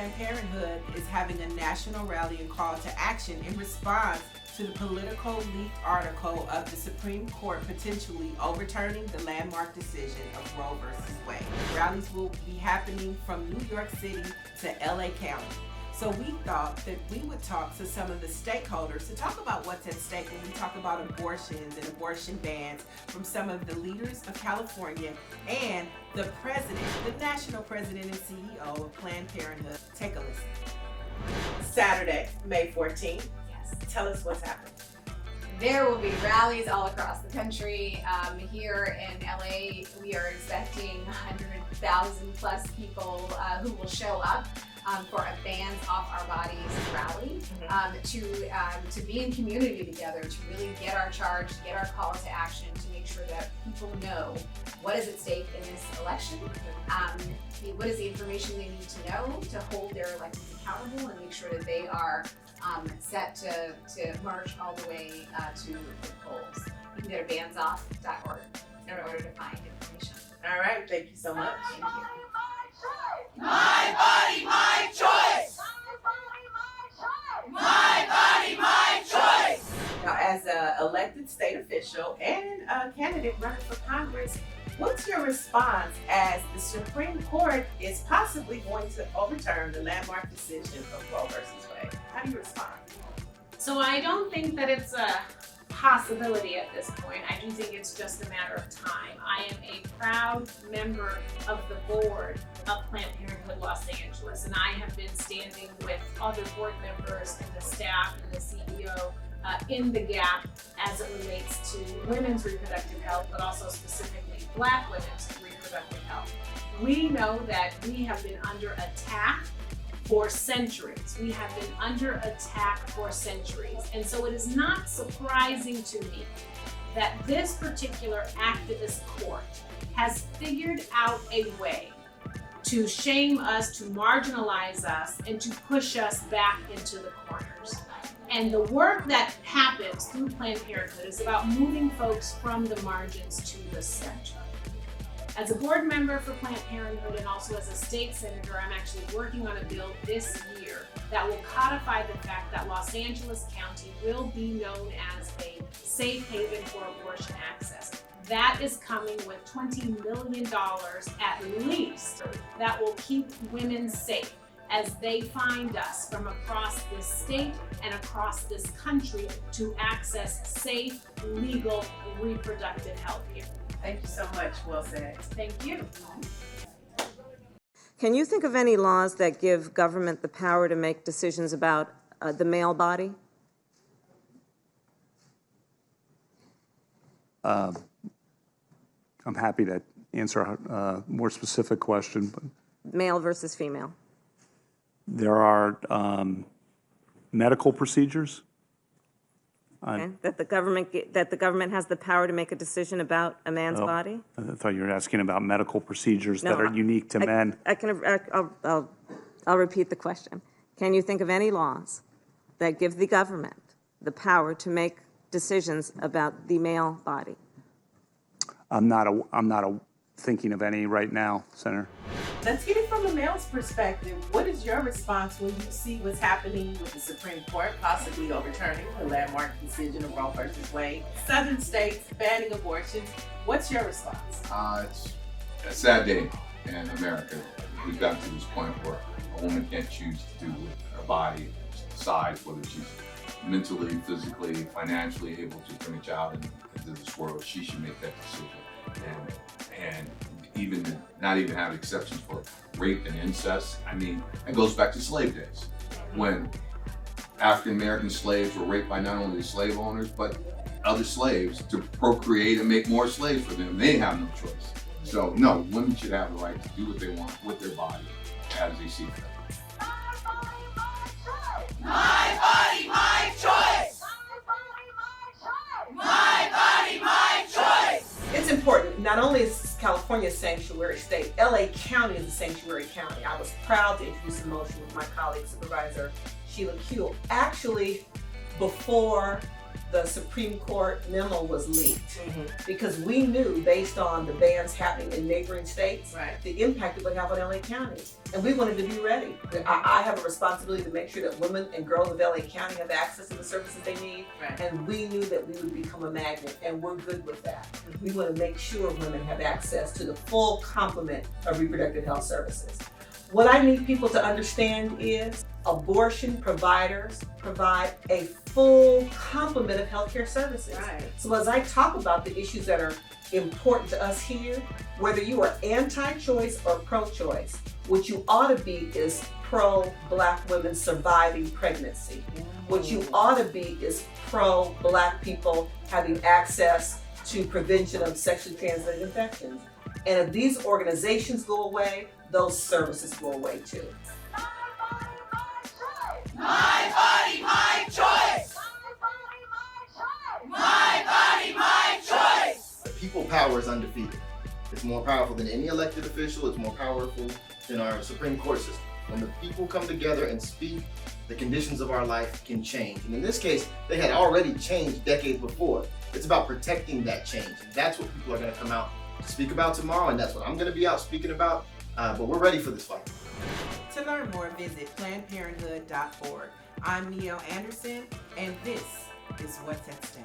Planned Parenthood is having a national rally and call to action in response to the Politico leaked article of the Supreme Court potentially overturning the landmark decision of Roe v. Wade. Rallies will be happening from New York City to LA County. So we thought that we would talk to some of the stakeholders to talk about what's at stake when we talk about abortions and abortion bans from some of the leaders of California and the president, the national president and CEO of Planned Parenthood. Take a listen. Saturday, May 14th. Yes. Tell us what's happening. There will be rallies all across the country. Here in LA, we are expecting 100,000 plus people who will show up for a Bands Off Our Bodies rally, to be in community together, to really get our charge, get our call to action, to make sure that people know what is at stake in this election, what is the information they need to know to hold their electeds accountable and make sure that they are set to march all the way to the polls. You can go to bandsoff.org in order to find information. All right, thank you so much. Thank you. My body, my choice! My body, my choice! Now, as an elected state official and a candidate running for Congress, what's your response as the Supreme Court is possibly going to overturn the landmark decision of Roe v. Wade? How do you respond? So I don't think that it's a possibility at this point. I do think it's just a matter of time. I am a proud member of the board of Planned Parenthood Los Angeles, and I have been standing with other board members and the staff and the CEO in the gap as it relates to women's reproductive health, but also specifically Black women's reproductive health. We know that we have been under attack for centuries. We have been under attack for centuries. And so it is not surprising to me that this particular activist court has figured out a way to shame us, to marginalize us, and to push us back into the corners. And the work that happens through Planned Parenthood is about moving folks from the margins to the center. As a board member for Planned Parenthood and also as a state senator, I'm actually working on a bill this year that will codify the fact that Los Angeles County will be known as a safe haven for abortion access. That is coming with $20 million at least that will keep women safe as they find us from across this state and across this country to access safe, legal, reproductive health care. Thank you so much. Well said. Thank you. Can you think of any laws that give government the power to make decisions about the male body? I'm happy to answer a more specific question, but Male versus female? there are medical procedures. Okay. That the government has the power to make a decision about a man's body? I thought you were asking about medical procedures that are unique to men. I'll repeat the question. Can you think of any laws that give the government the power to make decisions about the male body? I'm not thinking of any right now, Senator. Let's get it from a male's perspective. What is your response when you see what's happening with the Supreme Court possibly overturning the landmark decision of Roe v. Wade? Southern states banning abortion. What's your response? It's a sad day in America. We've gotten to this point where a woman can't choose to do with her body, decide whether she's mentally, physically, financially able to bring a child into this world. She should make that decision. And even not even have exceptions for rape and incest. I mean, it goes back to slave days when African-American slaves were raped by not only the slave owners, but other slaves to procreate and make more slaves for them. They have no choice. So no, women should have the right to do what they want with their body as they see fit. My body, my choice! My body, my choice! It's important. Not only is California a sanctuary state, LA County is a sanctuary county. I was proud to introduce a motion with my colleague, Supervisor Sheila Kuehl. Actually, before the Supreme Court memo was leaked, because we knew, based on the bans happening in neighboring states, the impact it would have on LA County. And we wanted to be ready. I have a responsibility to make sure that women and girls of LA County have access to the services they need. And we knew that we would become a magnet, and we're good with that. We want to make sure women have access to the full complement of reproductive health services. What I need people to understand is abortion providers provide a full complement of healthcare services. So as I talk about the issues that are important to us here, whether you are anti-choice or pro-choice, what you ought to be is pro-Black women surviving pregnancy. What you ought to be is pro-Black people having access to prevention of sexually transmitted infections. And if these organizations go away, those services go away too. My body, my choice. My body, my choice. The people power is undefeated. It's more powerful than any elected official. It's more powerful than our Supreme Court system. When the people come together and speak, the conditions of our life can change. And in this case, they had already changed decades before. It's about protecting that change. And that's what people are going to come out to speak about tomorrow, and that's what I'm going to be out speaking about. But we're ready for this fight. To learn more, visit PlannedParenthood.org. I'm NIELE Anderson, and this is What's at Stake.